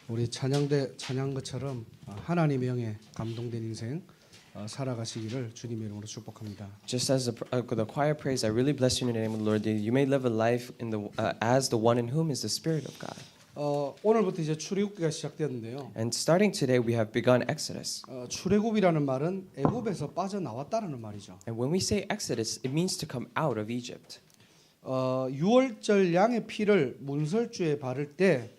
우리 찬양대 찬양 것처럼 하나님의 영에 감동된 인생 살아가시기를 주님의 이름으로 축복합니다. Just as the choir prays, I really bless you in the name of the Lord. That you may live a life in the as the one in whom is the Spirit of God. 오늘부터 이제 출애굽기가 시작되었는데요. And starting today, we have begun Exodus. 출애굽이라는 말은 애굽에서 빠져나왔다는 말이죠. And when we say Exodus, it means to come out of Egypt. 유월절 양의 피를 문설주에 바를 때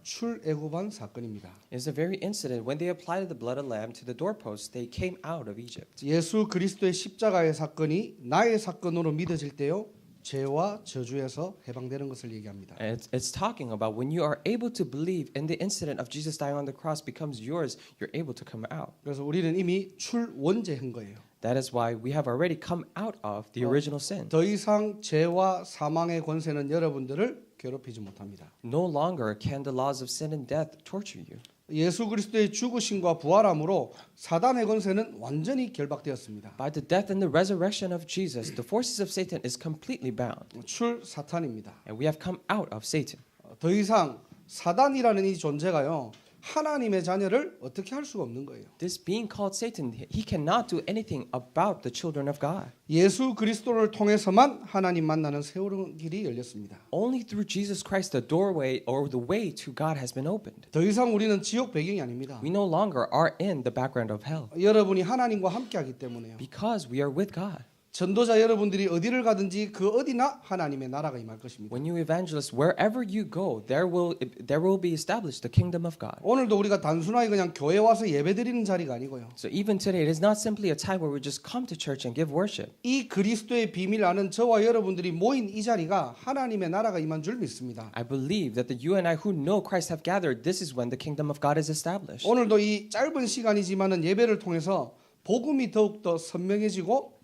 출애굽한 사건입니다. It's the very incident when they applied the blood of lamb to the doorpost, they came out of Egypt. 예수 그리스도의 십자가의 사건이 나의 사건으로 믿어질 때요. 죄와 저주에서 해방되는 것을 얘기합니다. And it's talking about when you are able to believe in the incident of Jesus dying on the cross becomes yours, you're able to come out. 그래서 우리는 이미 출원죄한 거예요. That is why we have already come out of the original sin. 더 이상 죄와 사망의 권세는 여러분들을 괴롭히지 못합니다. No longer can the laws of sin and death torture you. 예수 그리스도의 죽으심과 부활함으로 사단의 권세는 완전히 결박되었습니다. By the death and the resurrection of Jesus, the forces of Satan is completely bound. 출 사탄입니다. And we have come out of Satan. 더 이상 사단이라는 이 존재가요. 하나님의 자녀를 어떻게 할 수가 없는 거예요. This being called Satan, he cannot do anything about the children of God. 예수 그리스도를 통해서만 하나님 만나는 새로운 길이 열렸습니다. Only through Jesus Christ the doorway or the way to God has been opened. 더 이상 우리는 지옥 배경이 아닙니다. We no longer are in the background of hell 여러분이 하나님과 함께하기 때문에요. because we are with God. 전도자 여러분들이 어디를 가든지 그 어디나 하나님의 나라가 임할 것입니다. When you evangelists, wherever you go, there will be established the kingdom of God. 오늘도 우리가 단순하게 그냥 교회 와서 예배드리는 자리가 아니고요. So even today, it is not simply a time where we just come to church and give worship. 이 그리스도의 비밀 아는 저와 여러분들이 모인 이 자리가 하나님의 나라가 임한 줄 믿습니다. I believe that you and I who know Christ have gathered, this is when the kingdom of God is established. 오늘도 이 짧은 시간이지만은 예배를 통해서 복음이 더욱더 선명해지고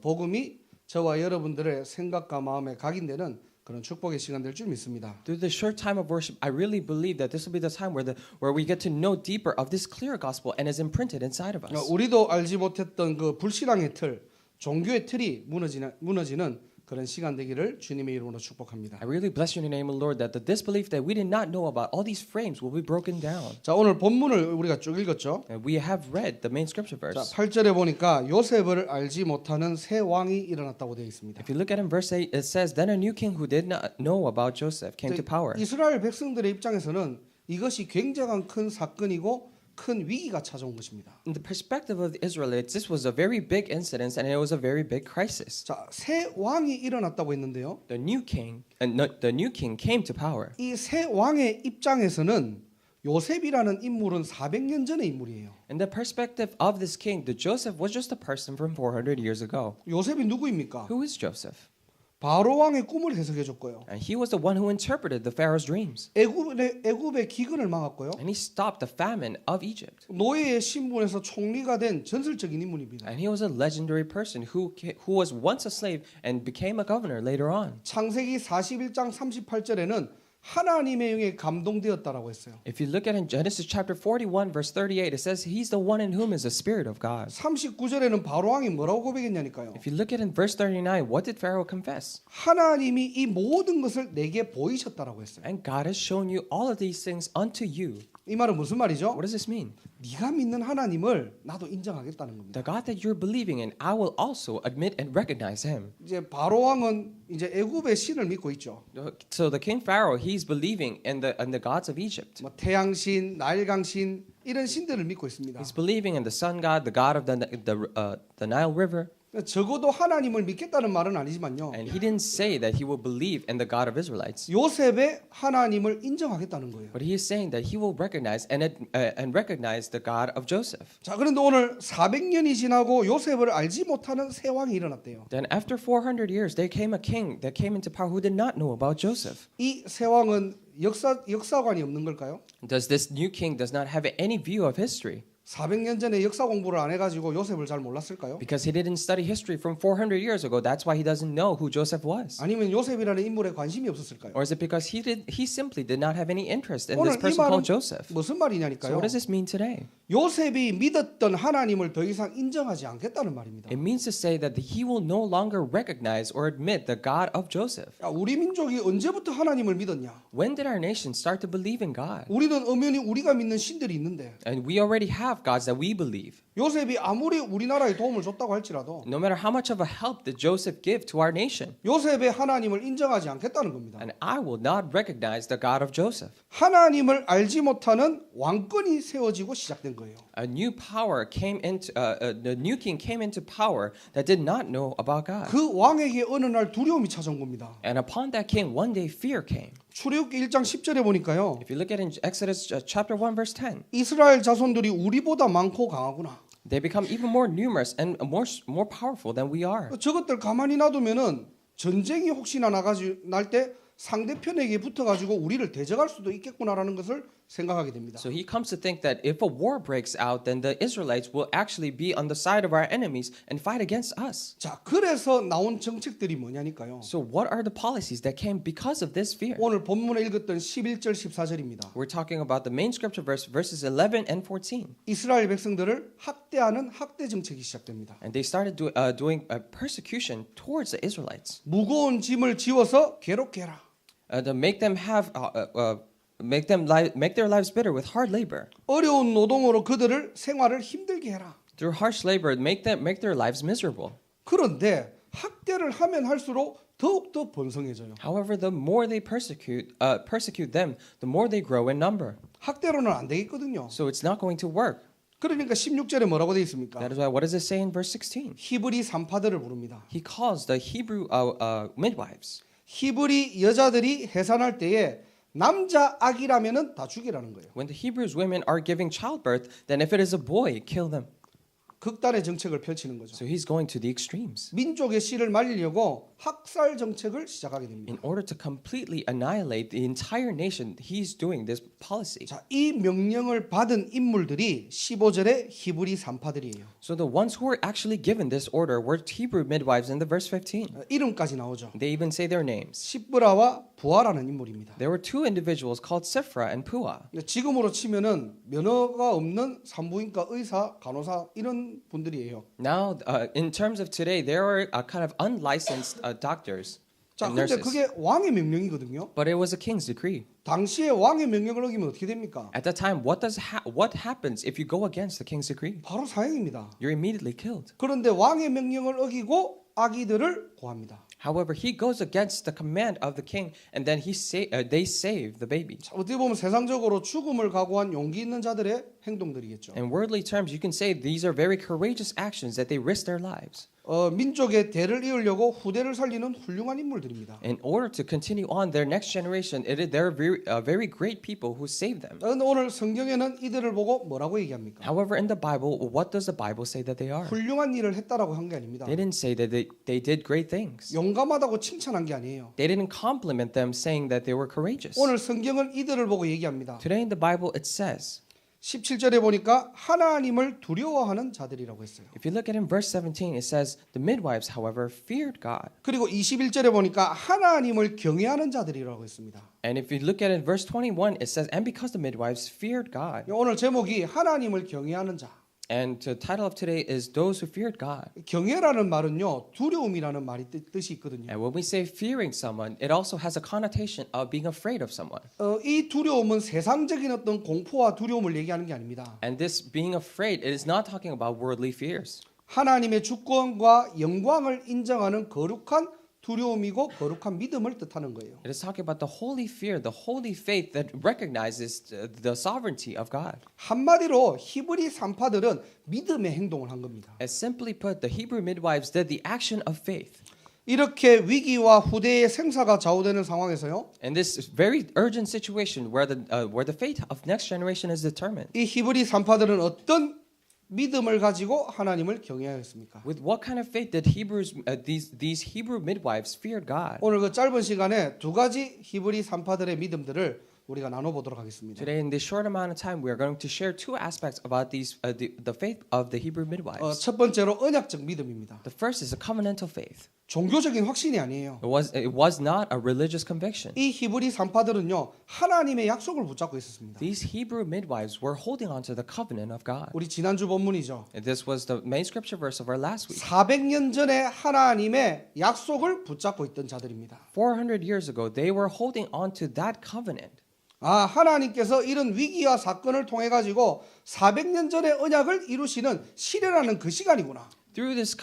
복음이 저와 여러분들의 생각과 마음에 각인되는 그런 축복의 시간 될 줄 믿습니다. Through the short time of worship, I really believe that this will be the time where we get to know deeper of this clear gospel and is imprinted inside of us. 우리도 알지 못했던 그 불신앙의 틀, 종교의 틀이 무너지는 그런 시간 되기를 주님의 이름으로 축복합니다. I really bless you in the name of the Lord that the disbelief that we did not know about, all these frames will be broken down. 자, 오늘 본문을 우리가 쭉 읽었죠. And we have read the main scripture 자, verse. 8절에 보니까 요셉을 알지 못하는 새 왕이 일어났다고 되어 있습니다. If you look at in verse 8, it says, Then a new king who did not know about Joseph came to power. 이스라엘 백성들의 입장에서는 이것이 굉장한 큰 사건이고 큰 위기가 찾아온 것입니다. In the perspective of the Israelites, this was a very big incident and it was a very big crisis. 자, 새 왕이 일어났다고 했는데요. The new king came to power. 이 새 왕의 입장에서는 요셉이라는 인물은 400년 전의 인물이에요. In the perspective of this king, the Joseph was just a person from 400 years ago. 요셉이 누구입니까? Who is Joseph? 바로 왕의 꿈을 해석해 줬고요. And he was the one who interpreted the Pharaoh's dreams. 애굽의 기근을 막았고요. And he stopped the famine of Egypt. 노예의 신분에서 총리가 된 전설적인 인물입니다. And he was a legendary person who was once a slave and became a governor later on. 창세기 41장 38절에는 하나님의 영에 감동되었다라고 했어요. If you look at in Genesis chapter 41 verse 38, it says he's the one in whom is the spirit of God. 39절에는 바로 왕이 뭐라고 고백했냐니까요. If you look at in verse 39, what did Pharaoh confess? 하나님이 이 모든 것을 내게 보이셨다라고 했어요. And God has shown you all of these things unto you. 이 말은 무슨 말이죠? What does this mean? 네가 믿는 하나님을 나도 인정하겠다는 겁니다. The God that you're believing in, I will also admit and recognize him. 이제 바로 왕은 이제 애굽의 신을 믿고 있죠. So the king Pharaoh, he's believing in the gods of Egypt. 뭐 태양신, 나일강신 이런 신들을 믿고 있습니다. He's believing in the sun god, the god of the Nile River. 적어도 하나님을 믿겠다는 말은 아니지만요. And he didn't say that he will believe in the God of Israelites. 요셉의 하나님을 인정하겠다는 거예요. But he is saying that he will recognize and recognize the God of Joseph. 자, 그런데 오늘 400년이 지나고 요셉을 알지 못하는 새 왕이 일어났대요. Then after 400 years, there came a king that came into power who did not know about Joseph. 이 새 왕은 역사관이 없는 걸까요? Does this new king does not have any view of history? 400년 전에 역사 공부를 안 해가지고 요셉을 잘 몰랐을까요? Because he didn't study history from 400 years ago. That's why he doesn't know who Joseph was. 아니면 요셉이라는 인물에 관심이 없었을까요? Or is it because he simply did not have any interest in 오늘 this 이 person 말은 called Joseph? 무슨 So 말이냐니까요. what does this mean today? 요셉이 믿었던 하나님을 더 이상 인정하지 않겠다는 말입니다. It means to say that he will no longer recognize or admit the God of Joseph. 야, 우리 민족이 언제부터 하나님을 믿었냐? When did our nation start to believe in God? 우리는 엄연히 우리가 믿는 신들이 있는데 And we already have gods that we believe. 요셉이 아무리 우리나라에 도움을 줬다고 할지라도 No matter how much of a help did Joseph give to our nation, 요셉의 하나님을 인정하지 않겠다는 겁니다. and I will not recognize the God of Joseph. 하나님을 알지 못하는 왕권이 세워지고 시작된 거예요. A new power came into the new king came into power that did not know about God. 그 왕에게 어느 날 두려움이 찾아온 겁니다. And upon that king, one day fear came. 출애굽기 1장 10절에 보니까요. If you look at in Exodus chapter 1 verse 10, 이스라엘 자손들이 우리보다 많고 강하구나. they become even more numerous and more powerful than we are. 저것들 가만히 놔두면은 전쟁이 혹시나 날 때 상대편에게 붙어가지고 우리를 대적할 수도 있겠구나라는 것을 생각하게 됩니다. So he comes to think that if a war breaks out, then the Israelites will actually be on the side of our enemies and fight against us. 자, 그래서 나온 정책들이 뭐냐니까요. So what are the policies that came because of this fear? 오늘 본문에 읽었던 11절 14절입니다. We're talking about the main scripture verse, verses 11 and 14. 이스라엘 백성들을 학대하는 학대 정책이 시작됩니다. And they started doing persecution towards the Israelites 무거운 짐을 지워서 괴롭게 해라. to make them make their lives bitter with hard labor. 어려운 노동으로 그들을 생활을 힘들게 해라. Through harsh labor, make their lives miserable. 그런데 학대를 하면 할수록 더욱더 번성해져요. However, the more they persecute them, the more they grow in number. 학대로는 안 되겠거든요. So it's not going to work. 그러니까 16절에 뭐라고 되어 있습니까? That is why, what does it say in verse 16? 히브리 산파들을 부릅니다. He calls the Hebrew midwives. 히브리 여자들이 해산할 때에 남자 아기라면은 다 죽이라는 거예요. When the Hebrews women are giving childbirth, then if it is a boy, kill them. 극단의 정책을 펼치는 거죠. So he's going to the extremes. 민족의 씨를 말리려고 학살 정책을 시작하게 됩니다. In order to completely annihilate the entire nation, he's doing this policy. 자, 이 명령을 받은 인물들이 15절에 히브리 산파들이에요. So the ones who were actually given this order were Hebrew midwives in the verse 15. 이름까지 나오죠. They even say their names. 시브라와 부아라는 인물입니다. There were two individuals called Sifra and Puah. 지금으로 치면은 면허가 없는 산부인과 의사, 간호사 이런 분들이에요. Now, in terms of today, there are kind of unlicensed doctors 자, and 근데 nurses. 그게 왕의 명령이거든요. But it was a king's decree. 당시에 왕의 명령을 어기면 어떻게 됩니까? At that time, what happens if you go against the king's decree? 바로 사형입니다. You're immediately killed. 그런데 왕의 명령을 어기고 아기들을 구합니다. However, he goes against the command of the king, and then they save the baby. 자, 어떻게 보면 세상적으로 죽음을 각오한 용기 있는 자들의 행동들이겠죠. In worldly terms, you can say these are very courageous actions that they risk their lives. 민족의 대를 이으려고 후대를 살리는 훌륭한 인물들입니다. In order to continue on their next generation, they're very great people who save them. 그런데 오늘 성경에는 이들을 보고 뭐라고 얘기합니까? However, in the Bible, what does the Bible say that they are? 훌륭한 일을 했다라고 한 게 아닙니다. They didn't say that they did great things. 용감하다고 칭찬한 게 아니에요. They didn't compliment them saying that they were courageous. 오늘 성경은 이들을 보고 얘기합니다. Today in the Bible, it says, 17절에 보니까 하나님을 두려워하는 자들이라고 했어요. if you look at in verse 17, it says, the midwives, however, feared God. 그리고 21절에 보니까 하나님을 경외하는 자들이라고 했습니다. And if you look at it in verse 21, it says, and because the midwives feared God. 오늘 제목이 하나님을 경외하는 자. And the title of today is those who feared God. 경외라는 말은요, 두려움이라는 말이 뜻이 있거든요. And when we say fearing someone, it also has a connotation of being afraid of someone. 이 두려움은 세상적인 어떤 공포와 두려움을 얘기하는 게 아닙니다. And this being afraid, it is not talking about worldly fears. 하나님의 주권과 영광을 인정하는 거룩한 두려움이고 거룩한 믿음을 뜻하는 거예요. It is talking about the holy fear, the holy faith that recognizes the sovereignty of God. 한마디로 히브리 산파들은 믿음의 행동을 한 겁니다. As simply put, the Hebrew midwives did the action of faith. 이렇게 위기와 후대의 생사가 좌우되는 상황에서요. In this very urgent situation where the fate of next generation is determined. 이 히브리 산파들은 어떤 믿음을 가지고 하나님을 경외하였습니까? With what kind of faith did these Hebrew midwives fear God? 오늘 그 짧은 시간에 두 가지 히브리 산파들의 믿음들을 우리가 나눠보도록 하겠습니다. Today, in this short amount of time, we are going to share two aspects about the faith of the Hebrew midwives. 첫 번째로 언약적 믿음입니다. The first is a covenantal faith. 종교적인 확신이 아니에요. It was not a religious conviction. 이 히브리 산파들은요 하나님의 약속을 붙잡고 있었습니다. These Hebrew midwives were holding on to the covenant of God. 우리 지난주 본문이죠. And this was the main scripture verse of our last week. 400년 전에 하나님의 약속을 붙잡고 있던 자들입니다. 400 years ago, they were holding on to that covenant. 하나님께서 이런 위기와 사건을 통해 가지고 400년 전의 언약을 이루시는 시련하는 그 시간이구나. Through this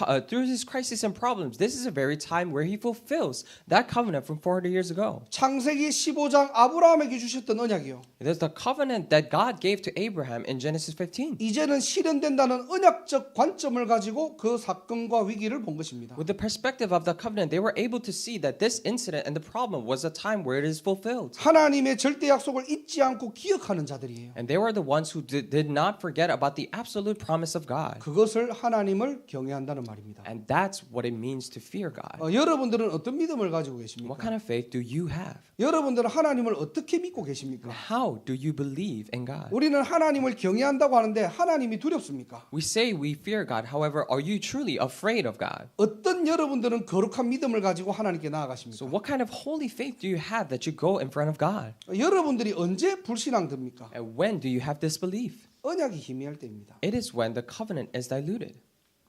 crisis and problems, this is a very time where he fulfills that covenant from 400 years ago. 창세기 15장 아브라함에게 주셨던 언약이요. There's the covenant that God gave to Abraham in Genesis 15. 이제는 실현된다는 언약적 관점을 가지고 그 사건과 위기를 본 것입니다. With the perspective of the covenant, they were able to see that this incident and the problem was a time where it is fulfilled. 하나님의 절대 약속을 잊지 않고 기억하는 자들이에요. And they were the ones who did not forget about the absolute promise of God. 그것을 하나님을 경외한다는 말입니다. And that's what it means to fear God. 여러분들은 어떤 믿음을 가지고 What 계십니까? kind of faith do you have? 여러분들은 하나님을 어떻게 믿고 계십니까? How do you believe in God? 우리는 하나님을 경외한다고 하는데 하나님이 두렵습니까? We say we fear God. However, are you truly afraid of God? 어떤 여러분들은 거룩한 믿음을 가지고 하나님께 So 나아가십니까? what kind of holy faith do you have that you go in front of God? 여러분들이 언제 불신앙 듭니까? And when do you have disbelief? 언약이 희미할 때입니다. It is when the covenant is diluted.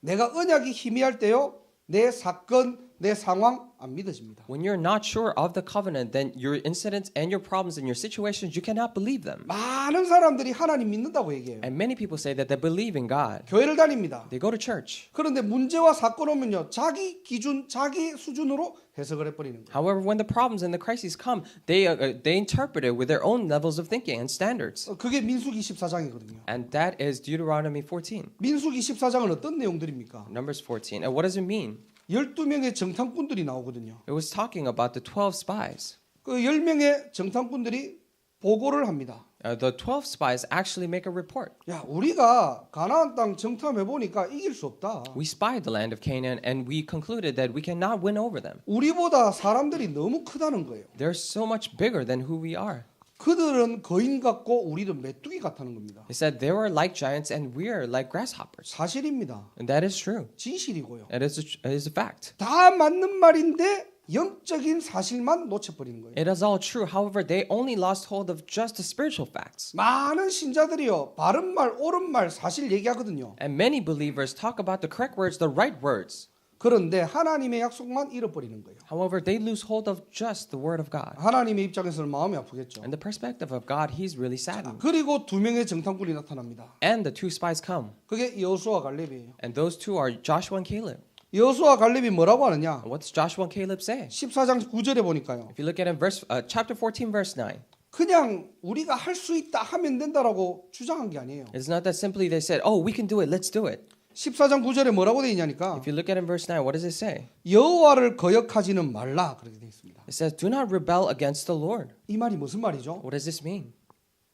내가 언약이 희미할 때요, 내 사건, 내 상황 안 믿어집니다. When you're not sure of the covenant, then your incidents and your problems and your situations, you cannot believe them. 많은 사람들이 하나님 믿는다고 얘기해요. And many people say that they believe in God. 교회를 다닙니다. They go to church. 그런데 문제와 사건 오면요, 자기 기준, 자기 수준으로 해석을 해버리는 거예요. However, when the problems and the crises come, they interpret it with their own levels of thinking and standards. 그게 민수기 14장이거든요. And that is Deuteronomy 14. 민수기 14장은 어떤 내용들입니까? Numbers 14. And what does it mean? 12명의 정탐꾼들이 나오거든요. It was talking about the 12 spies. 그 10명의 정탐꾼들이 보고를 합니다. The 12 spies actually make a report. 야, 우리가 가나안 땅 정탐해 보니까 이길 수 없다. We spied the land of Canaan and we concluded that we cannot win over them. 우리보다 사람들이 너무 크다는 거예요. They're so much bigger than who we are. 그들은 거인 같고 우리는 메뚜기 같다는 겁니다. They said they were like giants and we are like grasshoppers. 사실입니다. And that is true. 진실이고요. It is a fact. 다 맞는 말인데 영적인 사실만 놓쳐버리는 거예요. It is all true. However, they only lost hold of just the spiritual facts. 많은 신자들이요, 바른 말, 옳은 말, 사실 얘기하거든요. And many believers talk about the correct words, the right words. 그런데 하나님의 약속만 잃어버리는 거예요. However, they lose hold of just the word of God. 하나님의 입장에서는 마음이 아프겠죠. And the perspective of God, he's really saddened. 그리고 두 명의 정탐꾼이 나타납니다. And the two spies come. 그게 여호수아 갈렙이에요. And those two are Joshua and Caleb. 여호수아 갈렙이 뭐라고 하느냐? And what does Joshua and Caleb say? 14장 9절에 보니까요. If you look at it in chapter 14, verse 9, 그냥 우리가 할 수 있다 하면 된다라고 주장한 게 아니에요. it's not that simply they said, oh, we can do it, let's do it. 14장 9절에 뭐라고 돼 있냐니까 If you look at it in verse 9, what does it say? 여호와를 거역하지는 말라 그렇게 돼 있습니다. It says, do not rebel against the Lord. 이 말이 무슨 말이죠? What does this mean?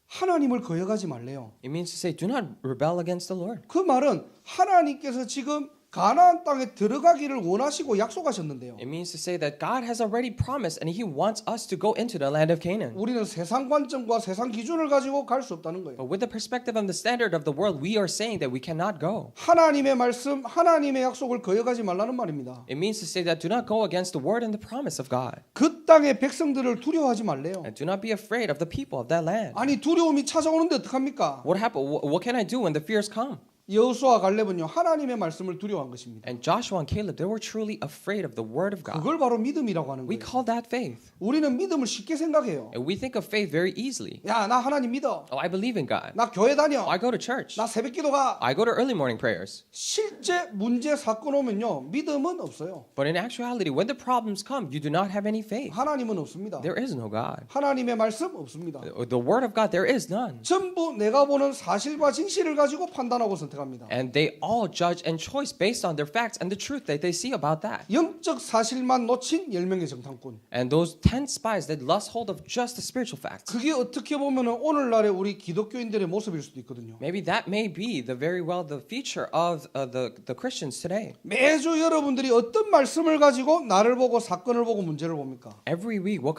하나님을 거역하지 말래요. It means to say, do not rebel against the Lord. 그 말은 하나님께서 지금 가나안 땅에 들어가기를 원하시고 약속하셨는데요. It means to say that God has already promised and He wants us to go into the land of Canaan. 우리는 세상 관점과 세상 기준을 가지고 갈 수 없다는 거예요. But with the perspective and the standard of the world, we are saying that we cannot go. 하나님의 말씀, 하나님의 약속을 거역하지 말라는 말입니다. It means to say that do not go against the word and the promise of God. 그 땅의 백성들을 두려워하지 말래요. And do not be afraid of the people of that land. 아니 두려움이 찾아오는데 어떡합니까? What happened? What can I do when the fears come? 여호수아 갈렙은요 하나님의 말씀을 두려워한 것입니다. And Joshua and Caleb, they were truly afraid of the word of God. 그걸 바로 믿음이라고 하는 We 거예요. call that faith. 우리는 믿음을 쉽게 생각해요. And we think of faith very easily. 야, 나 하나님 믿어. Oh, I believe in God. 나 교회 다녀. I go to church. 나 새벽기도 가. I go to early morning prayers. 실제 문제 사건 오면요 믿음은 없어요. But in actuality, when the problems come, you do not have any faith. 하나님은 없습니다. There is no God. 하나님의 말씀 없습니다. The word of God, there is none. 전부 내가 보는 사실과 진실을 가지고 판단하고 선택. 선택합니다. And they all judge and choice based on their facts and the truth that they see about that. 영적 사실만 놓친 10명의 정탐꾼. And those 10 spies that lost hold of just the spiritual facts. 그게 어떻게 보면 오늘날의 우리 기독교인들의 모습일 수도 있거든요. Maybe that may be very well the feature of the Christians today. 매주 여러분들이 어떤 말씀을 가지고 나를 보고 사건을 보고 문제를 봅니까? Every week, with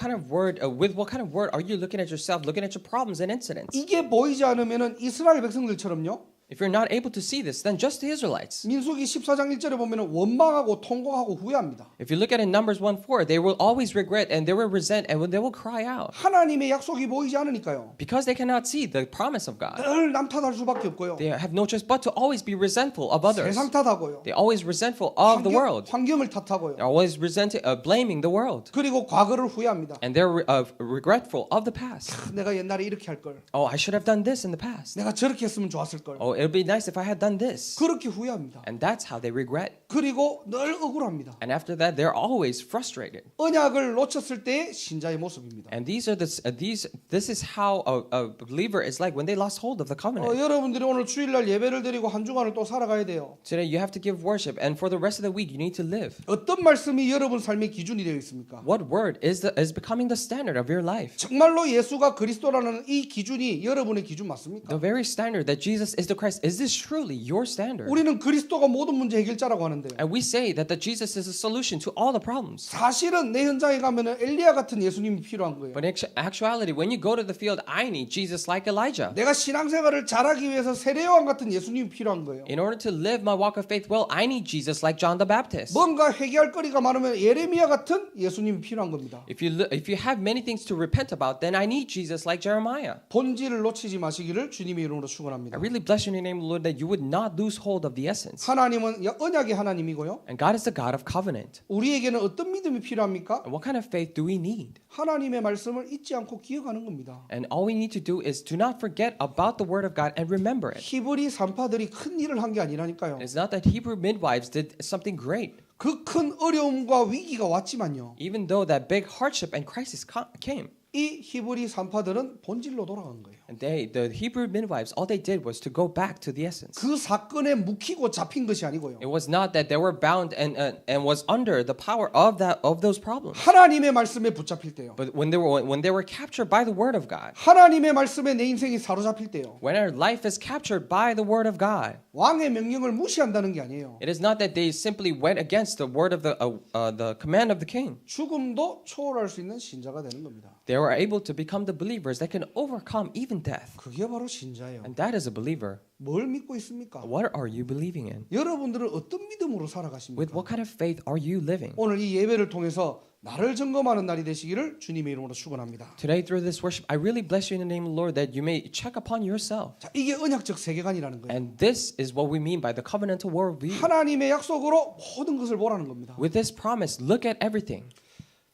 what kind of word are you looking at yourself, looking at your problems and incidents? 이게 보이지 않으면은 이스라엘 백성들처럼요. If you're not able to see this, then just the Israelites. 민수기 14장 1절에 보면은 원망하고 통곡하고 후회합니다. If you look at it in Numbers 1:4, they will always regret and they will resent and they will cry out 하나님의 약속이 보이지 않으니까요. because they cannot see the promise of God. 늘 남 탓할 수밖에 없고요. They have no choice but to always be resentful of others. 세상 탓하고요. They're always resentful of the world. 환경을 탓하고요. They're always blaming the world. 그리고 과거를 후회합니다. And they're regretful of the past. 내가 옛날에 이렇게 할 걸. Oh, I should have done this in the past. 내가 저렇게 했으면 좋았을 걸. Oh, it would be nice if I had done this. 그렇게 후회합니다. And that's how they regret. 그리고 늘 억울합니다. And after that, they're always frustrated. 언약을 놓쳤을 때의 신자의 모습입니다. And this is how a believer is like when they lost hold of the covenant. 여러분들이 오늘 주일날 예배를 드리고 한 주간을 또 살아가야 돼요. Today you have to give worship, and for the rest of the week you need to live. 어떤 말씀이 여러분 삶의 기준이 되어 있습니까? What word is becoming the standard of your life? 정말로 예수가 그리스도라는 이 기준이 여러분의 기준 맞습니까? The very standard that Jesus is the Christ, is this truly your standard? 우리는 그리스도가 모든 문제 해결자라고 하는데요. And we say that Jesus is a solution to all the problems. 사실은 내 현장에 가면은 엘리야 같은 예수님이 필요한 거예요. But in actuality, when you go to the field, I need Jesus like Elijah. 내가 신앙생활을 잘하기 위해서 세례요한 같은 예수님이 필요한 거예요. In order to live my walk of faith well, I need Jesus like John the Baptist. 뭔가 회개할 거리가 많으면 예레미야 같은 예수님이 필요한 겁니다. If you have many things to repent about, then I need Jesus like Jeremiah. 본질을 놓치지 마시기를 주님의 이름으로 I 축원합니다. really bless your name, Lord, that you would not lose hold of the essence. 하나님은 언약의 하나님이고요. And God is the God of covenant. 우리에게는 어떤 믿음이 필요합니까? And what kind of faith do we need? 하나님의 말씀을 잊지 않고 기억하는 겁니다. And all we need to do is do not forget about the word of God and remember it. 히브리 산파들이 큰 일을 한 게 아니라니까요. It's not that Hebrew midwives did something great. 그 큰 어려움과 위기가 왔지만요. Even though that big hardship and crisis came. 이 히브리 산파들은 본질로 돌아간 거예요. And the Hebrew midwives, all they did was to go back to the essence. 그 사건에 묵히고 잡힌 것이 아니고요. It was not that they were bound and was under the power of those problems. 하나님의 말씀에 붙잡힐 때요. But when they were captured by the word of God, 하나님의 말씀에 내 인생이 사로잡힐 때요. when our life is captured by the word of God, 왕의 명령을 무시한다는 게 아니에요. it is not that they simply went against the word of the command of the king. 죽음도 초월할 수 있는 신자가 되는 겁니다. They were able to become the believers that can overcome even death. 그게 바로 신자예요. And that is a believer. 뭘 믿고 있습니까? What are you believing in? 여러분들은 어떤 믿음으로 With 살아가십니까? what kind of faith are you living? 오늘 이 예배를 통해서 나를 점검하는 날이 되시기를 주님의 이름으로 축원합니다. Today through this worship, I really bless you in the name of the Lord that you may check upon yourself. 자, 이게 언약적 세계관이라는 거예요. And this is what we mean by the covenantal worldview. 하나님의 약속으로 모든 것을 보라는 겁니다. With this promise, look at everything.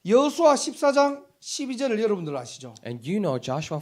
여호수아 14장 12절을 여러분들 아시죠? And you know Joshua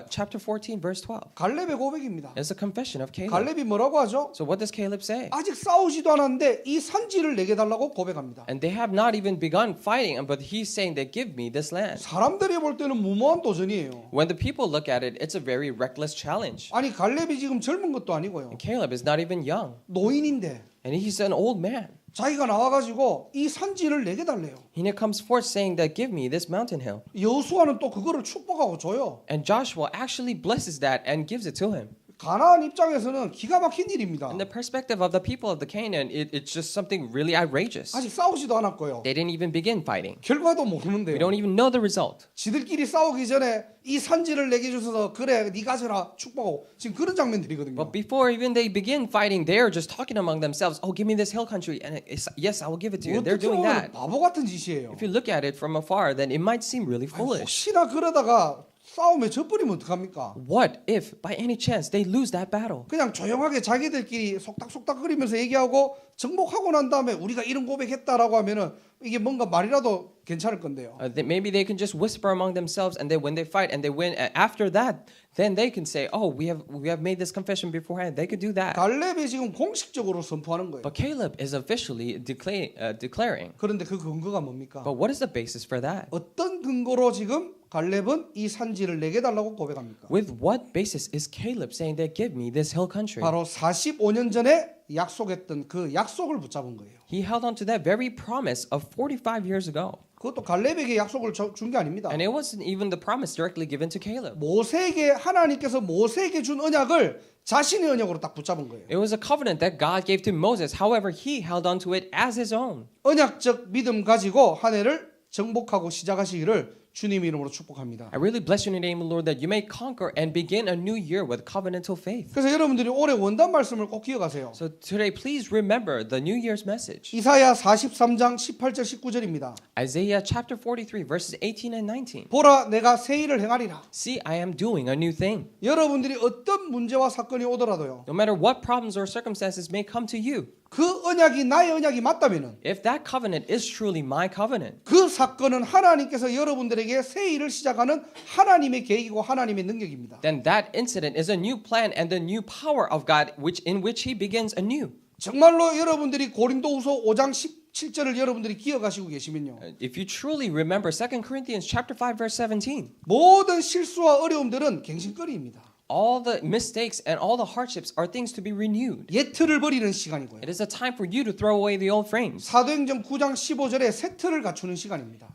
chapter 14, verse 12. 갈렙의 고백입니다. It's a confession of Caleb. 갈렙이 뭐라고 하죠? So what does Caleb say? 아직 싸우지도 않았는데 이 산지를 내게 달라고 고백합니다. And they have not even begun fighting, but he's saying that give me this land. 사람들이 볼 때는 무모한 도전이에요. When the people look at it, it's a very reckless challenge. 아니 갈렙이 지금 젊은 것도 아니고요. And Caleb is not even young, 노인인데 and he's an old man. 자기가 나와가지고 이 산지를 내게 달래요. And he comes forth saying that give me this mountain hill. 여호수아는 또 그거를 축복하고 줘요. And Joshua actually blesses that and gives it to him. 가나안 입장에서는 기가 막힌 일입니다. In the perspective of the people of the Canaan, it's just something really outrageous. 아직 싸우지도 않았고요. They didn't even begin fighting. 결과도 We 모르는데요. don't even know the result. 지들끼리 싸우기 전에 이 산지를 내게 주셔서 그래 네 가져라 축복하고 지금 그런 장면들이거든요. But before even they begin fighting, they are just talking among themselves. Oh, give me this hill country, and yes, I will give it to you. They're 어떻게 doing 보면 that. 바보 같은 짓이에요. If you look at it from afar, then it might seem really foolish. 혹시나 그러다가 싸움에 져버리면 어떡합니까? What if, by any chance, they lose that battle? 그냥 조용하게 자기들끼리 속닥속닥거리면서 얘기하고 정복하고 난 다음에 우리가 이런 고백했다라고 하면은 이게 뭔가 말이라도 괜찮을 건데요. Maybe they can just whisper among themselves, and then when they fight and they win, after that, then they can say, "Oh, we have made this confession beforehand." They could do that. 갈렙이 지금 공식적으로 선포하는 거예요. But Caleb is officially declaring. 그런데 그 근거가 뭡니까? But what is the basis for that? 어떤 근거로 지금 갈렙은 이 산지를 내게 달라고 고백합니까? With what basis is Caleb saying that give me this hill country? 바로 45년 전에 약속했던 그 약속을 붙잡은 거예요. He held on to that very promise of 45 years ago. 그것도 갈렙에게 약속을 준 게 아닙니다. And it wasn't even the promise directly given to Caleb. 모세에게 하나님께서 모세에게 준 언약을 자신의 언약으로 딱 붙잡은 거예요. It was a covenant that God gave to Moses. However, he held on to it as his own. 언약적 믿음 가지고 한 해를 정복하고 시작하시기를 주님 이름으로 축복합니다. I really bless you in the name of the Lord that you may conquer and begin a new year with covenantal faith. 그래서 여러분들이 올해 원단 말씀을 꼭 기억하세요. So today, please remember the New Year's message. 이사야 43장 18절 19절입니다. Isaiah chapter 43, verses 18 and 19. 보라 내가 새 일을 행하리라. See, I am doing a new thing. 여러분들이 어떤 문제와 사건이 오더라도요. No matter what problems or circumstances may come to you, 그 언약이 나의 언약이 맞다면은 if that covenant is truly my covenant, 그 사건은 하나님께서 여러분들에게 새 일을 시작하는 하나님의 계획이고 하나님의 능력입니다. then that incident is a new plan and the new power of God in which He begins anew. 정말로 여러분들이 고린도후서 5장 17절을 여러분들이 기억하시고 계시면요. If you truly remember 2 Corinthians chapter 5, verse 17, 모든 실수와 어려움들은 갱신거리입니다. all the mistakes and all the hardships are things to be renewed. 옛 틀을 버리는 시간이고요. It is a time for you to throw away the old frames. 사도행전 9장 15절에 새 틀을 갖추는 시간입니다.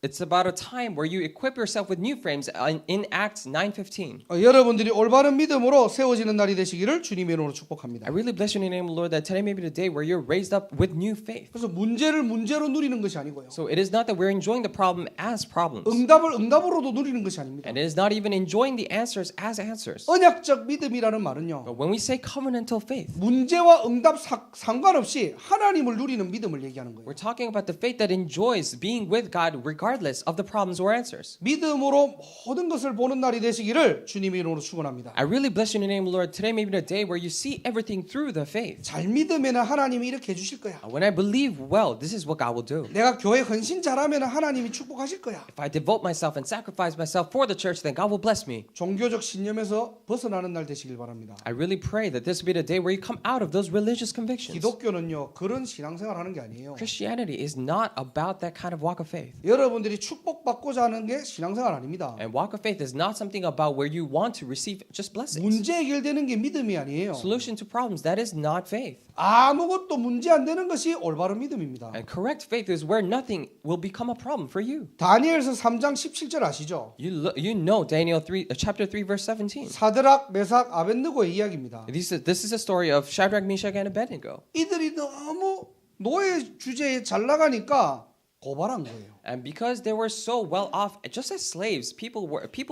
It's about a time where you equip yourself with new frames in Acts 9:15. 여러분들이 올바른 믿음으로 세워지는 날이 되시기를 주님의 이름으로 축복합니다. I really bless you in the name of the Lord that today may be the day where you're raised up with new faith. 그래서 문제를 문제로 누리는 것이 아니고요. So it is not that we're enjoying the problem as problems. 응답을 응답으로도 누리는 것이 아닙니다. And it is not even enjoying the answers as answers. 언약적 믿음이라는 말은요. But when we say covenantal faith, 문제와 응답 상관없이 하나님을 누리는 믿음을 얘기하는 거예요. we're talking about the faith that enjoys being with God regardless of the problems or answers. 믿음으로 모든 것을 보는 날이 되시기를 주님의 이름으로 축원합니다. I really bless you in the name of the Lord. Today may be the day where you see everything through the faith. 잘 믿으면 하나님이 이렇게 해주실 거야. When I believe well, this is what God will do. 내가 교회 헌신 잘하면 하나님이 축복하실 거야. If I devote myself and sacrifice myself for the church, then God will bless me. 종교적 신념에서 벗어나는 날 되시길 바랍니다. I really pray that this will be the day where you come out of those religious convictions. 기독교는요 그런 신앙생활 하는 게 아니에요. Christianity is not about that kind of walk of faith. 여러분들이 축복받고자 하는 게 신앙생활 아닙니다. And walk of faith is not something about where you want to receive just blessings. 문제 해결되는 게 믿음이 아니에요. Solution to problems, that is not faith. 아무것도 문제 안 되는 것이 올바른 믿음입니다. And correct faith is where nothing will become a problem for you. 다니엘서 3장 17절 아시죠? You know Daniel 3, chapter 3, verse 17. 사드락, 메삭, 아벳느고의 이야기입니다. This is a story of Shadrach, Meshach, and Abednego. 이들이 너무 노예 주제에 잘 나가니까 고발한 거예요. And because they were so well off, just as slaves, people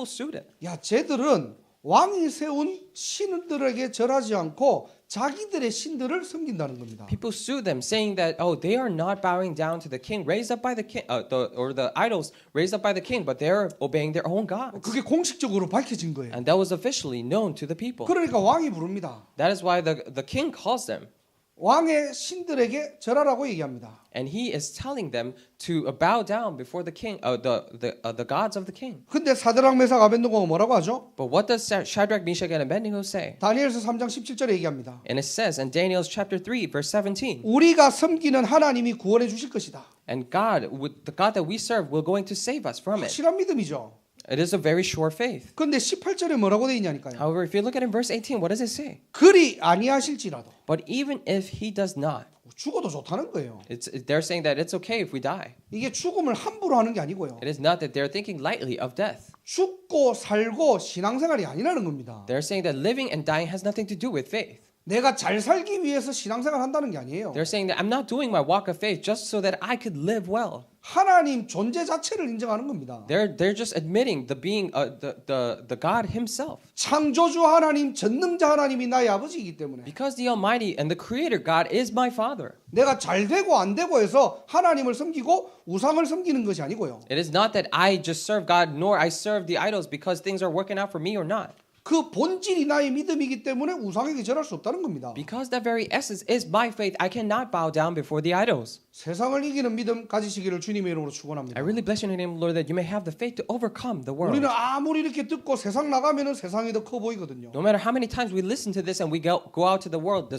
sued them. 야, 쟤들은 왕이 세운 신들에게 절하지 않고 자기들의 신들을 섬긴다는 겁니다. People sued them, saying that they are not bowing down to the king raised up by the king, or the idols raised up by the king, but they are obeying their own gods. 그게 공식적으로 밝혀진 거예요. And that was officially known to the people. 그러니까 왕이 부릅니다. That is why the king calls them. 왕의 신들에게 절하라고 얘기합니다. And he is telling them to bow down before the king, the gods of the king. 근데 사드락 메삭 아벳느고가 뭐라고 하죠? But what does Shadrach, Meshach, and Abednego say? 다니엘서 3장 17절에 얘기합니다. And it says in Daniel chapter 3, verse 17, 우리가 섬기는 하나님이 구원해 주실 것이다. and God, the God that we serve, will going to save us from it. 확실한 믿음이죠. It is a very sure faith. 근데 18절에 뭐라고 돼 있냐니까요. However, if you look at it in verse 18, what does it say? 그리 아니하실지라도 But even if he does not, 죽어도 좋다는 거예요. they're saying that it's okay if we die. 이게 죽음을 함부로 하는 게 아니고요. It is not that they're thinking lightly of death. 죽고 살고 신앙생활이 아니라는 겁니다. They're saying that living and dying has nothing to do with faith. 내가 잘 살기 위해서 신앙생활 한다는 게 아니에요. They're saying that I'm not doing my walk of faith just so that I could live well. 하나님 존재 자체를 인정하는 겁니다. They're just admitting the being the God Himself. 창조주 하나님, 전능자 하나님이 나의 아버지이기 때문에 Because the Almighty and the Creator God is my Father. 내가 잘 되고 안 되고 해서 하나님을 섬기고 우상을 섬기는 것이 아니고요. It is not that I just serve God nor I serve the idols because things are working out for me or not. 그 본질이 나의 믿음이기 때문에 우상에게 절할 수 없다는 겁니다. Because that very essence is my faith, I cannot bow down before the idols. 세상을 이기는 믿음 가지시기를 주님의 이름으로 축원합니다. I really bless you in the name of the Lord that you may have the faith to overcome the world. 우리는 아무리 이렇게 듣고 세상 나가면은 세상이 더 커 보이거든요. No matter how many times we listen to this and we go out to the world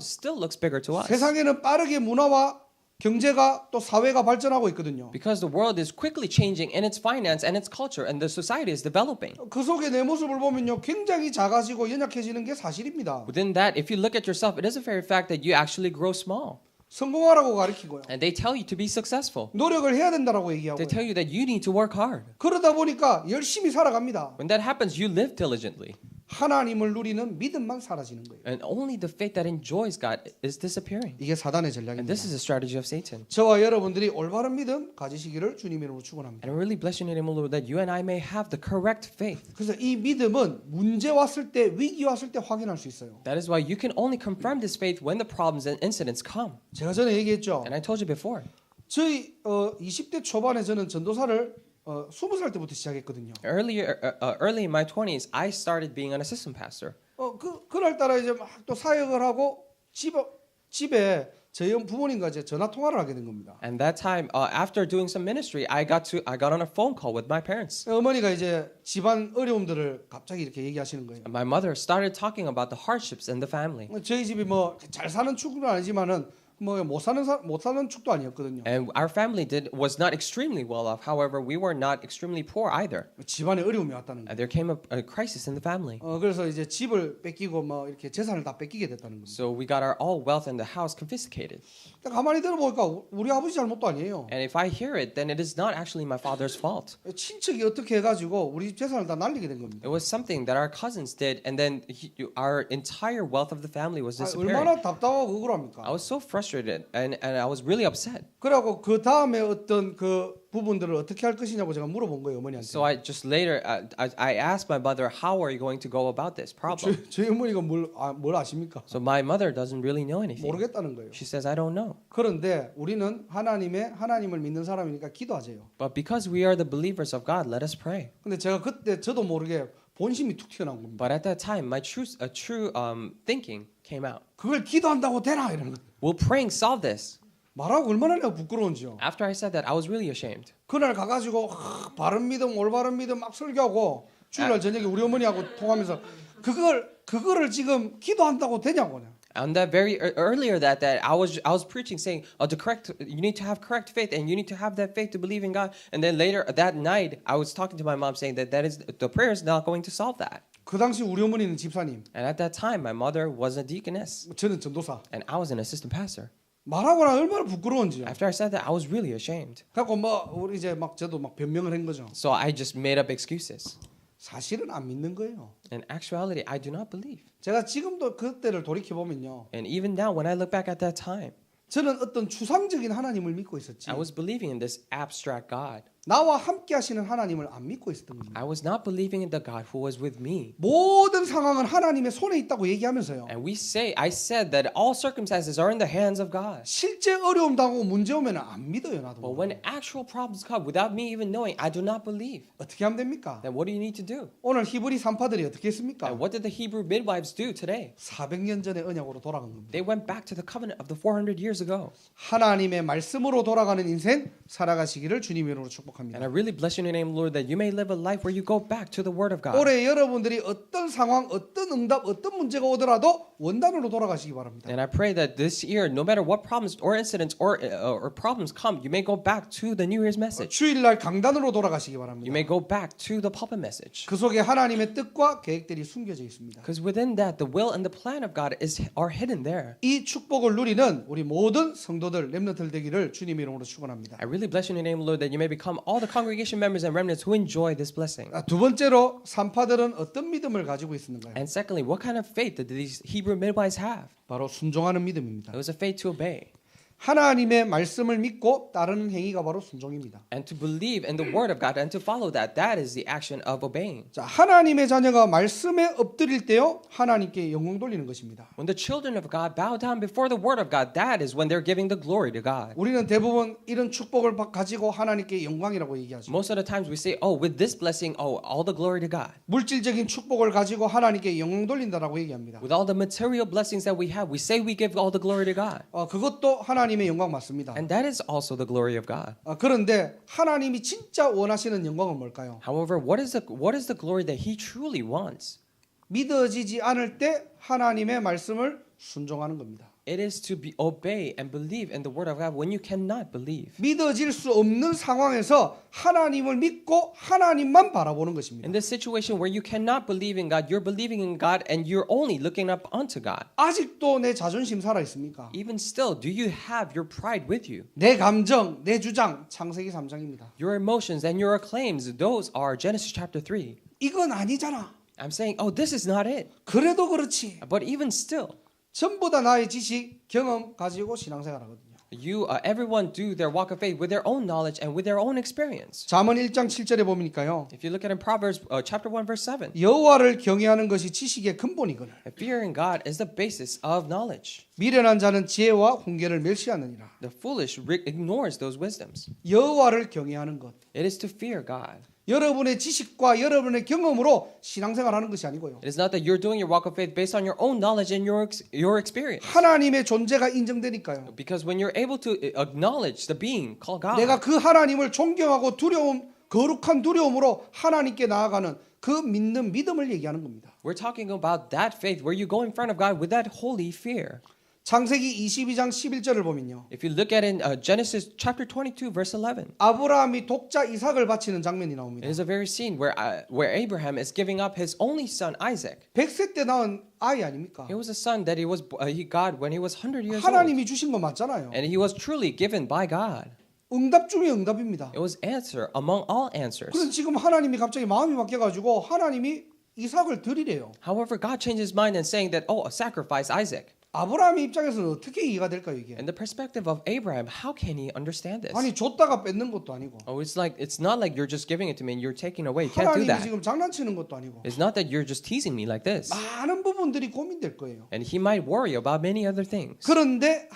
still looks bigger to us. 세상에는 빠르게 문화와 경제가 또 사회가 발전하고 있거든요. Because the world is quickly changing in its finance and its culture, and the society is developing. 그 속에 내 모습을 보면요, 굉장히 작아지고 연약해지는 게 사실입니다. Within that, if you look at yourself, it is a very fact that you actually grow small. 성공하라고 가르치고요. And they tell you to be successful. 노력을 해야 된다라고 They 얘기하고요. tell you that you need to work hard. 그러다 보니까 열심히 살아갑니다. When that happens, you live diligently. 하나님을 누리는 믿음만 사라지는 거예요. And only the faith that enjoys God is disappearing. 이게 사단의 And 전략입니다. this is a strategy of Satan. 저와 여러분들이 올바른 믿음 가지시기를 주님의 이름으로 축원합니다. And I really bless your name, O Lord, that you and I may have the correct faith. 그래서 이 믿음은 문제 왔을 때, 위기 왔을 때 확인할 수 있어요. That is why you can only confirm this faith when the problems and incidents come. 제가 전에 얘기했죠. And I told you before. 저희 20대 초반에 저는 전도사를 20살 때부터 시작했거든요. Early in my 20s, I started being an assistant pastor. 그날따라 이제 막 또 사역을 하고 집에 저희 부모님과 이제 전화 통화를 하게 된 겁니다. And that time, after doing some ministry, I got on a phone call with my parents. 어머니가 이제 집안 어려움들을 갑자기 이렇게 얘기하시는 거예요. And my mother started talking about the hardships in the family. 저희 집이 뭐 잘 사는 축은 아니지만은 뭐 못 사는 축도 아니었거든요. And our family was not extremely well off. However, we were not extremely poor either. 집안에 어려움이 왔다는 거예요. And there came a crisis in the family. 그래서 이제 집을 뺏기고 뭐 이렇게 재산을 다 뺏기게 됐다는 겁니다. So we got our all wealth in the house confiscated. 가만히 들어보니까 우리 아버지 잘못도 아니에요. And if I hear it, then it is not actually my father's fault. 친척이 어떻게 해가지고 우리 집 재산을 다 날리게 된 겁니다. It was something that our cousins did, and then our entire wealth of the family was disappearing. 얼마나 답답하고 억울합니까? I was so frustrated, and I was really upset. 그래갖고 그 다음에 어떤 그 부분들을 어떻게 할 것이냐고 제가 물어본 거예요, 어머니한테. So I just later I asked my mother, how are you going to go about this problem? 저희 어머니가 뭘 아십니까? So my mother doesn't really know anything. 모르겠다는 거예요. She says, I don't know. 그런데 우리는 하나님을 믿는 사람이니까 기도하세요. But because we are the believers of God, let us pray. 근데 제가 그때 저도 모르게 본심이 툭 튀어나온 겁니다. But at that time, my true thinking came out. 그걸 기도한다고 되나 이러는 거예요. Will praying solve this? 말하고 얼마나 내가 부끄러운지요. After I said that, I was really ashamed. 그날 가가지고 바른 믿음, 올바른 믿음 막 설교하고 주일날 저녁에 우리 어머니하고 통하면서 그거를 지금 기도한다고 되냐고. On that very earlier that I was preaching saying you need to have correct faith and you need to have that faith to believe in God. And then later that night I was talking to my mom saying that the prayer is not going to solve that. 그 당시 우리 어머니는 집사님, And at that time my mother was a deaconess 저는 전도사. and I was an assistant pastor. 말하고 나 얼마나 부끄러운지요. After I said that, I was really ashamed. 그래갖고 뭐 우리 이제 막 저도 막 변명을 한 거죠. So I just made up excuses. 사실은 안 믿는 거예요. In actuality, I do not believe. 제가 지금도 그때를 돌이켜 보면요, And even now, when I look back at that time, 저는 어떤 추상적인 하나님을 믿고 있었지. I was believing in this abstract God. 나와 함께 하시는 하나님을 안 믿고 있었던 겁니다. I was not believing in the God who was with me. 모든 상황은 하나님의 손에 있다고 얘기하면서요. And I said that all circumstances are in the hands of God. 실제 어려움 당하고 문제 오면 안 믿어요, 나도. But when actual problems come without me even knowing, I do not believe. 어떻게 하면 됩니까? Then what do you need to do? 오늘 히브리 산파들이 어떻게 했습니까? And what did the Hebrew midwives do today? 400년 전의 언약으로 돌아간 겁니다. They went back to the covenant of the 400 years ago. 하나님의 말씀으로 돌아가는 인생 살아가시기를 주님의 이름으로 축복합니다. And I really bless your name, Lord, that you may live a life where you go back to the Word of God. 올해 여러분들이 어떤 상황, 어떤 응답, 어떤 문제가 오더라도 원단으로 돌아가시기 바랍니다. And I pray that this year, no matter what problems or incidents or problems come, you may go back to the New Year's message. 주일날 강단으로 돌아가시기 바랍니다. You may go back to the pulpit message. 그 속에 하나님의 뜻과 계획들이 숨겨져 있습니다. Because within that, the will and the plan of God are hidden there. 이 축복을 누리는 우리 모든 성도들, 렘넌트들 되기를 주님의 이름으로 축원합니다. I really bless your name, Lord, that you may become all the congregation members and remnants who enjoy this blessing. 두 번째로 산파들은 어떤 믿음을 가지고 있었는가요? And secondly, what kind of faith did these Hebrew midwives have? 바로 순종하는 믿음입니다. It was a faith to obey. 하나님의 말씀을 믿고 따르는 행위가 바로 순종입니다. And to believe in the word of God and to follow that, that is the action of obeying. 자, 하나님의 자녀가 말씀에 엎드릴 때요, 하나님께 영광 돌리는 것입니다. When the children of God bow down before the word of God, that is when they're giving the glory to God. 우리는 대부분 이런 축복을 가지고 하나님께 영광이라고 얘기하죠. Most of the times we say, oh, with this blessing, oh, all the glory to God. 물질적인 축복을 가지고 하나님께 영광 돌린다라고 얘기합니다. With all the material blessings that we have, we say we give all the glory to God. 그것도 하나님의 영광 맞습니다. And that is also the glory of God. 그런데 하나님이 진짜 원하시는 영광은 뭘까요? However, what is the glory that He truly wants? 믿어지지 않을 때 하나님의 말씀을 순종하는 겁니다. It is to obey and believe in the word of God when you cannot believe. 믿어질 수 없는 상황에서 하나님을 믿고 하나님만 바라보는 것입니다. In this situation where you cannot believe in God, you're believing in God and you're only looking up unto God. 아직도 내 자존심 살아 있습니까? Even still, do you have your pride with you? 내 감정, 내 주장, 창세기 3장입니다. Your emotions and your claims, those are Genesis chapter 3. 이건 아니잖아. I'm saying, oh, this is not it. 그래도 그렇지. But even still, 전부 다 나의 지식, 경험 가지고 신앙생활 하거든요. everyone do their walk of faith with their own knowledge and with their own experience. 잠언 1장 7절에 보니까요. If you look at in Proverbs chapter 1 verse 7, 여호와를 경외하는 것이 지식의 근본이거늘. fearing God is the basis of knowledge. 미련한 자는 지혜와 훈계를 멸시하느니라. The foolish ignores those wisdoms. 여호와를 경외하는 것. It is to fear God. 여러분의 지식과 여러분의 경험으로 신앙생활하는 것이 아니고요. It is not that you're doing your walk of faith based on your own knowledge and your experience. 하나님의 존재가 인정되니까요. Because when you're able to acknowledge the being called God, 내가 그 하나님을 존경하고 거룩한 두려움으로 하나님께 나아가는 그 믿는 믿음을 얘기하는 겁니다. we're talking about that faith where you go in front of God with that holy fear. 창세기 22장 11절을 보면요. If you look at in Genesis chapter 22 verse 11, 아브라함이 독자 이삭을 바치는 장면이 나옵니다. it is a very scene where Abraham is giving up his only son Isaac. 100세 때 낳은 아이 아닙니까? He was a son that he got when he was 100 years old. 하나님이 주신 거 맞잖아요. And he was truly given by God. 응답 중에 응답입니다. It was answer among all answers. 그래서 지금 하나님이 갑자기 마음이 바뀌어가지고 하나님이 이삭을 드리래요. However, God changed his mind and saying that, sacrifice Isaac. 아브라함의 입장에서는 어떻게 이해가 될까요 이게? In the perspective of Abraham, how can he understand this? 아니 줬다가 뺏는 것도 아니고 It's not like you're just giving it to me and you're taking away. You can't do 하나님이 that. 지금 장난치는 것도 아니고 It's not that you're just teasing me like this. 많은 부분들이 고민될 거예요. And he might worry about many other things. 그런데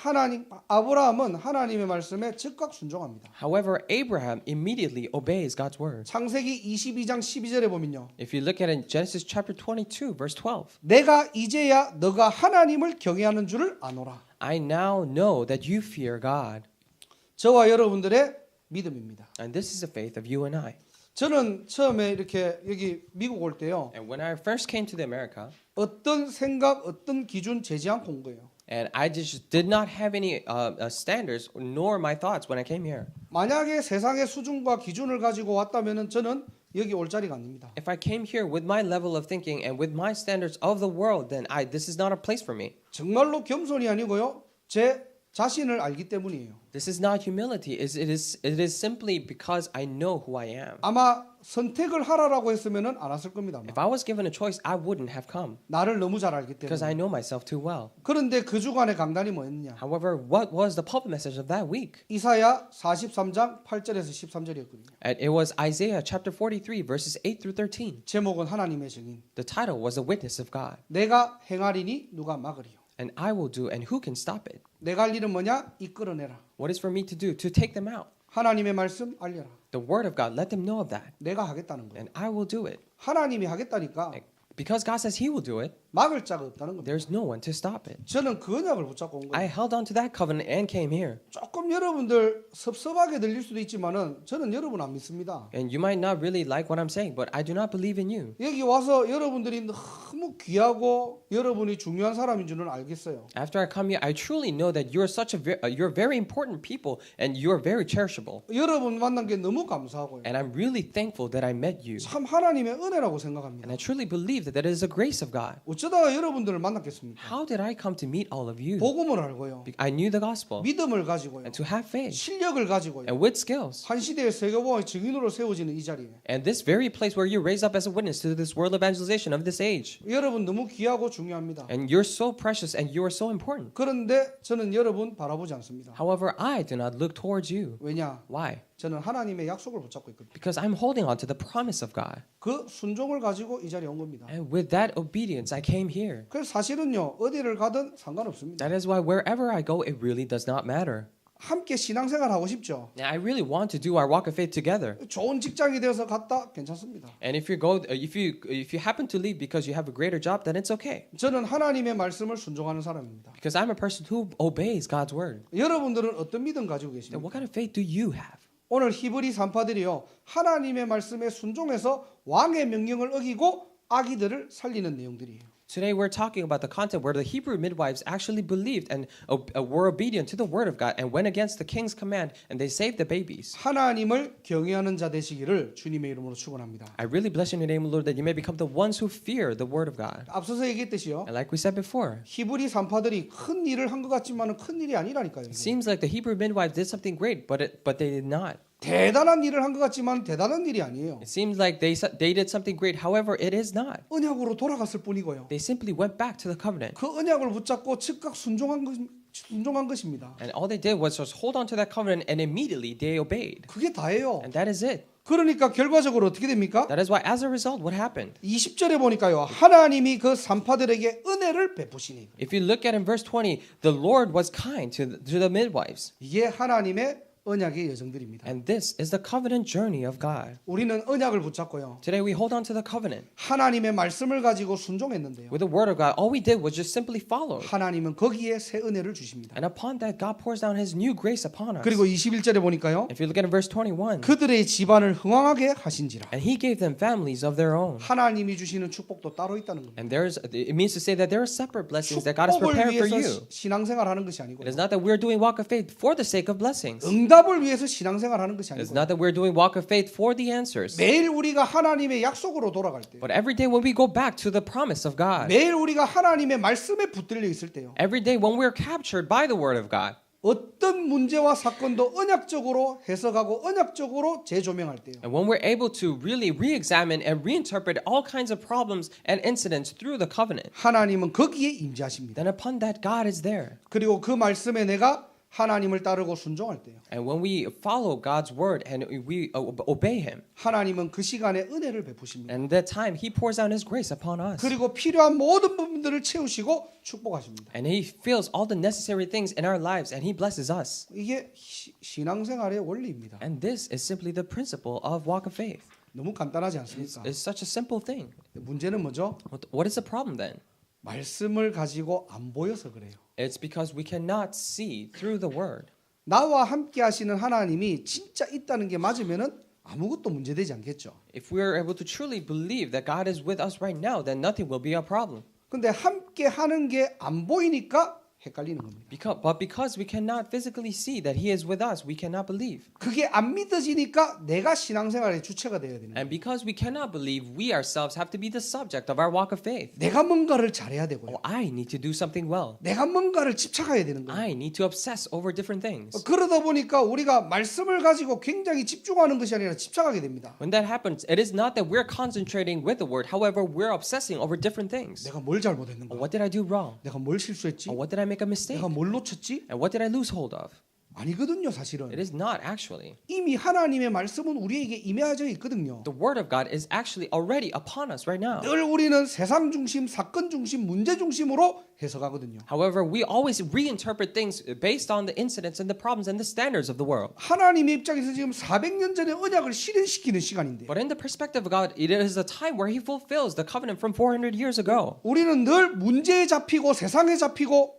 아브라함은 하나님의 말씀에 즉각 순종합니다. However, Abraham immediately obeys God's word. 창세기 22장 12절에 보면요. If you look at it in Genesis chapter 22, verse 12, 내가 이제야 너가 하나님을 경외하는 줄을 아노라. I now know that you fear God. 저와 여러분들의 믿음입니다. And this is the faith of you and I. 저는 처음에 이렇게 여기 미국 올 때요. And when I first came to the America, 어떤 생각, 어떤 기준 재지 않고 온 거예요. and I just did not have any standards nor my thoughts when I came here. 만약에 세상의 수준과 기준을 가지고 왔다면은 저는 여기 올 자리가 아닙니다. If I came here with my level of thinking and with my standards of the world, then this is not a place for me. 정말로 겸손이 아니고요. 제 자신을 알기 때문이에요. This is not humility. It is simply because I know who I am. 아마 선택을 하라라고 했으면은 안 왔을 겁니다. 아마. If I was given a choice, I wouldn't have come 나를 너무 잘 알기 because 때문에. I know myself too well. 그런데 그 주간의 강단이 뭐였냐? However, what was the pulpit message of that week? 이사야 43장 8절에서 13절이었거든요. It was Isaiah chapter 43 verses 8 through 13. 제목은 하나님의 증인. The title was The Witness of God. 내가 행하리니 누가 막으리요? And I will do, and who can stop it? 내가 할 일은 뭐냐? 이끌어내라. What is for me to do? To take them out. 하나님의 말씀 알려라. The word of God, let them know of that. 내가 하겠다는 거예요. And I will do it. 하나님이 하겠다니까 Because God says He will do it, 막을 자가 없다는 겁니다. there's no one to stop it. 저는 그 언약을 붙잡고 온 I 거예요. held on to that covenant and came here. 조금 여러분들 섭섭하게 들릴 수도 있지만은 저는 여러분 안 믿습니다. And you might not really like what I'm saying, but I do not believe in you. 여기 와서 여러분들이 너무 귀하고 여러분이 중요한 사람인 줄은 알겠어요. After I come here, I truly know that you're you're very important people and you're very cherishable. 여러분 만난 게 너무 감사하고요. And I'm really thankful that I met you. 참 하나님의 은혜라고 And 생각합니다. I truly believe that it is a grace of God. 어쩌다가 여러분들을 만났겠습니까? How did I come to meet all of you? 복음을 알고요. I knew the gospel 믿음을 가지고요. and to have faith 실력을 가지고요. and with skills. 한 시대의 세계복음의 증인으로 세워지는 이 자리에 And this very place where you raise up as a witness to this world evangelization of this age. 여러분 너무 귀하고 중요합니다. And you're so precious and you are so important. 그런데 저는 여러분 바라보지 않습니다. However, I do not look towards you. 왜냐? Why? 저는 하나님의 약속을 붙잡고 있거든요. Because I'm holding on to the promise of God. 그 순종을 가지고 이 자리에 온 겁니다. And with that obedience, I came here. 그래서 사실은요 어디를 가든 상관없습니다. That is why wherever I go, it really does not matter. 함께 신앙생활 하고 싶죠. And I really want to do our walk of faith together. 좋은 직장이 되어서 갔다 괜찮습니다. And if you happen to leave because you have a greater job, then it's okay. 저는 하나님의 말씀을 순종하는 사람입니다. Because I'm a person who obeys God's word. 여러분들은 어떤 믿음 가지고 Then 계십니까? what kind of faith do you have? 오늘 히브리 산파들이요 하나님의 말씀에 순종해서 왕의 명령을 어기고 아기들을 살리는 내용들이에요. Today we're talking about the content where the Hebrew midwives actually believed and were obedient to the word of God and went against the king's command and they saved the babies. 하나님을 경외하는 자 되시기를 주님의 이름으로 축원합니다. I really bless you in the name of the Lord that you may become the ones who fear the word of God. 앞서서 얘기했듯이요. And like we said before, 히브리 산파들이 큰 일을 한 것 같지만은 큰 일이 아니라니까요. it seems like the Hebrew midwives did something great, but they did not. 대단한 일을 한 것 같지만 대단한 일이 아니에요. It seems like they did something great. However, it is not. 언약으로 돌아갔을 뿐이고요. They simply went back to the covenant. 그 언약을 붙잡고 즉각 순종한 것입니다. And all they did was just hold on to that covenant and immediately they obeyed. 그게 다예요. And that is it. 그러니까 결과적으로 어떻게 됩니까? That is why as a result what happened? 20절에 보니까요. 하나님이 그 산파들에게 은혜를 베푸시니. If you look at in verse 20, the Lord was kind to the midwives. 이게 하나님의 언약의 여정들입니다. And this is the covenant journey of God. 우리는 언약을 붙잡고요. Today we hold on to the covenant. 하나님의 말씀을 가지고 순종했는데요. With the word of God, all we did was just simply follow. 하나님은 거기에 새 은혜를 주십니다. And upon that, God pours down His new grace upon us. 그리고 21절에 보니까요. If you look at in verse 21, 그들의 집안을 흥왕하게 하신지라. and He gave them families of their own. 하나님이 주시는 축복도 따로 있다는 겁니다. And it means to say that there are separate blessings that God has 축복을 prepared for 위해서 you. 신앙생활하는 것이 아니고 It is not that we're doing walk of faith for the sake of blessings. 응답을 위해서 신앙생활하는 것이 It's 아니고 not that we're doing walk of faith for the answers. 매일 우리가 하나님의 약속으로 돌아갈 때 But every day when we go back to the promise of God, 매일 우리가 하나님의 말씀에 붙들려 있을 때요. every day when we're captured by the word of God, 어떤 문제와 사건도 언약적으로 해석하고 언약적으로 재조명할 때요. and when we're able to really re-examine and reinterpret all kinds of problems and incidents through the covenant, 하나님은 거기에 임재하십니다. then upon that God is there. 그리고 그 말씀에 내가 하나님을 따르고 순종할 때요. And when we follow God's word and we obey Him, 하나님은 그 시간에 은혜를 베푸십니다. and that time He pours out His grace upon us. 그리고 필요한 모든 부분들을 채우시고 축복하십니다. And He fills all the necessary things in our lives and He blesses us. 이게 신앙생활의 원리입니다. And this is simply the principle of walk of faith. 너무 간단하지 않습니까? It's such a simple thing. 문제는 뭐죠? What is the problem then? 말씀을 가지고 안 보여서 그래요. It's because we cannot see through the word. 나와 함께 하시는 하나님이 진짜 있다는 게 맞으면은 아무것도 문제되지 않겠죠. If we are able to truly believe that God is with us right now, then nothing will be a problem. 근데 함께 하는 게 안 보이니까 헷갈리는 겁니다. Because we cannot physically see that He is with us, we cannot believe. 그게 안 믿어지니까 내가 신앙생활의 주체가 되어야 되는 거예요. And because we cannot believe, we ourselves have to be the subject of our walk of faith. 내가 뭔가를 잘해야 되고요. Oh, I need to do something well. 내가 뭔가를 집착해야 되는 거예요. I need to obsess over different things. 그러다 보니까 우리가 말씀을 가지고 굉장히 집중하는 것이 아니라 집착하게 됩니다. When that happens, it is not that we're concentrating with the word. However, we're obsessing over different things. 내가 뭘 잘못했는가? What did I do wrong? 내가 뭘 실수했지? What did I make a mistake? 내가 뭘 놓쳤지? And what did I lose hold of? 아니거든요, 사실은. It is not actually. 이미 하나님의 말씀은 우리에게 임해져 있거든요. The word of God is actually already upon us right now. 늘 우리는 세상 중심, 사건 중심, 문제 중심으로 해석하거든요. However, we always reinterpret things based on the incidents and the problems and the standards of the world. 하나님의 입장에서 지금 400년 전의 언약을 실현시키는 시간인데 But in the perspective of God, it is a time where He fulfills the covenant from 400 years ago. 우리는 늘 문제에 잡히고 세상에 잡히고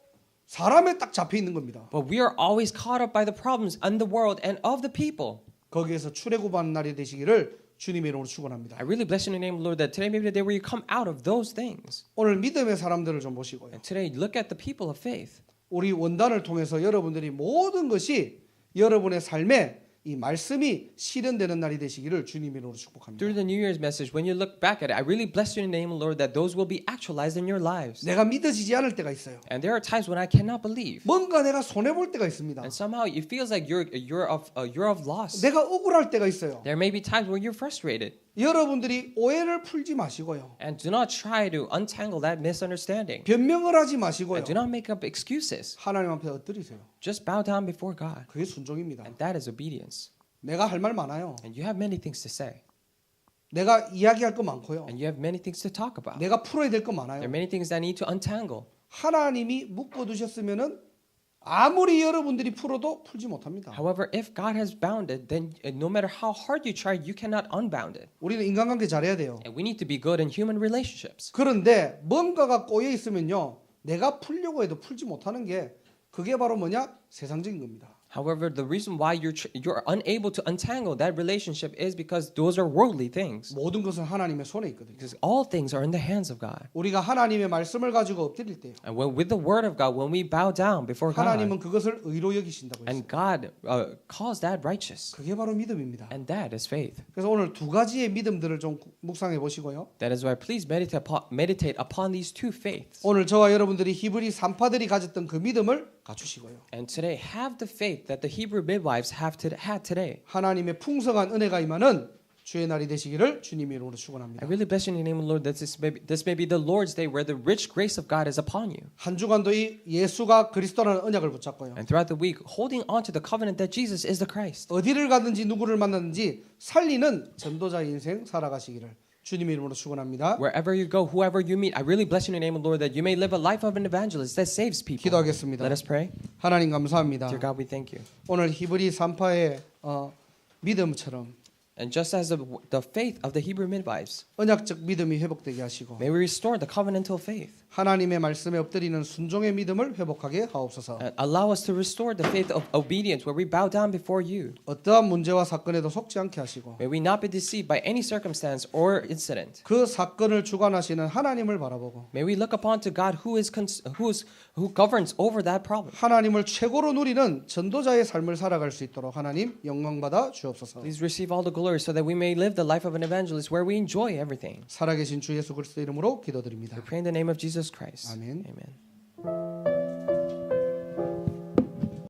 사람에 딱 잡혀 있는 겁니다. But we are always caught up by the problems and the world and of the people. 거기에서 출애굽하는 날이 되시기를 주님의 이름으로 축원합니다. I really bless you in the name of the Lord that today may be the day where you come out of those things. 오늘 믿음의 사람들을 좀 보시고요. And today, look at the people of faith. 우리 원단을 통해서 여러분들이 모든 것이 여러분의 삶에 이 말씀이 실현되는 날이 되시기를 주님의 이름으로 축복합니다. Through the New Year's message, when you look back at it, I really bless you in the name of the Lord that those will be actualized in your lives. 내가 믿어지지 않을 때가 있어요. And there are times when I cannot believe. 뭔가 내가 손해 볼 때가 있습니다. And somehow it feels like you're of loss. 내가 억울할 때가 있어요. There may be times where you're frustrated. 여러분들이 오해를 풀지 마시고요. And do not try to untangle that misunderstanding. 변명을 하지 마시고요. And do not make up excuses. 하나님 앞에 엎드리세요. Just bow down before God. 그게 순종입니다. And that is obedience. 내가 할 말 많아요. And you have many things to say. 내가 이야기할 거 많고요. And you have many things to talk about. 내가 풀어야 될 거 There 많아요. are many things that need to untangle. 하나님이 묶어두셨으면은 아무리 여러분들이 풀어도 풀지 못합니다. However, if God has bound it, then no matter how hard you try, you cannot unbound it. 우리는 인간관계 잘해야 돼요. And we need to be good in human relationships. 그런데 뭔가가 꼬여 있으면요, 내가 풀려고 해도 풀지 못하는 게 그게 바로 뭐냐? 세상적인 겁니다. However, the reason why you're unable to untangle that relationship is because those are worldly things. 모든 것은 하나님의 손에 있거든요. Because all things are in the hands of God. 우리가 하나님의 말씀을 가지고 엎드릴 때 And when with the word of God, when we bow down before God, 하나님은 그것을 의로 여기신다고 했어요. and God calls that righteous, 그게 바로 믿음입니다. and that is faith. 그래서 오늘 두 가지의 믿음들을 좀 묵상해 보시고요. That is why please meditate upon these two faiths. 오늘 저와 여러분들이 히브리 산파들이 가졌던 그 믿음을 갖추시고요. And today, have the faith that the Hebrew midwives had today. 하나님의 풍성한 은혜가 임하는 주의 날이 되시기를 주님의 이름으로 I 축원합니다. really bless you in the name of the Lord that this may be the Lord's day where the rich grace of God is upon you. 한 주간도 이 예수가 그리스도라는 언약을 붙잡고요. And throughout the week, holding on to the covenant that Jesus is the Christ. 어디를 가든지 누구를 만나든지 살리는 전도자의 인생 살아가시기를 주님의 이름으로 축원합니다. Wherever you go, whoever you meet, I really bless you in the name of the Lord that you may live a life of an evangelist that saves people. 기도하겠습니다. Let us pray. 하나님 감사합니다. Dear God, we thank you. 오늘 히브리 산파의 믿음처럼 And just as the faith of the Hebrew midwives, 언약적 믿음이 회복되게 하시고 may we restore the covenantal faith. 하나님의 말씀에 엎드리는 순종의 믿음을 회복하게 하옵소서. And allow us to restore the faith of obedience where we bow down before you. 어떠한 문제와 사건에도 속지 않게 하시고 May we not be deceived by any circumstance or incident. 그 사건을 주관하시는 하나님을 바라보고 May we look upon to God who governs over that problem. 하나님을 최고로 누리는 전도자의 삶을 살아갈 수 있도록 하나님 영광 받아 주옵소서. Please receive all the glory so that we may live the life of an evangelist where we enjoy everything. 살아계신 주 예수 그리스도 이름으로 기도드립니다. We pray in the name of Jesus Christ. 아멘. Amen.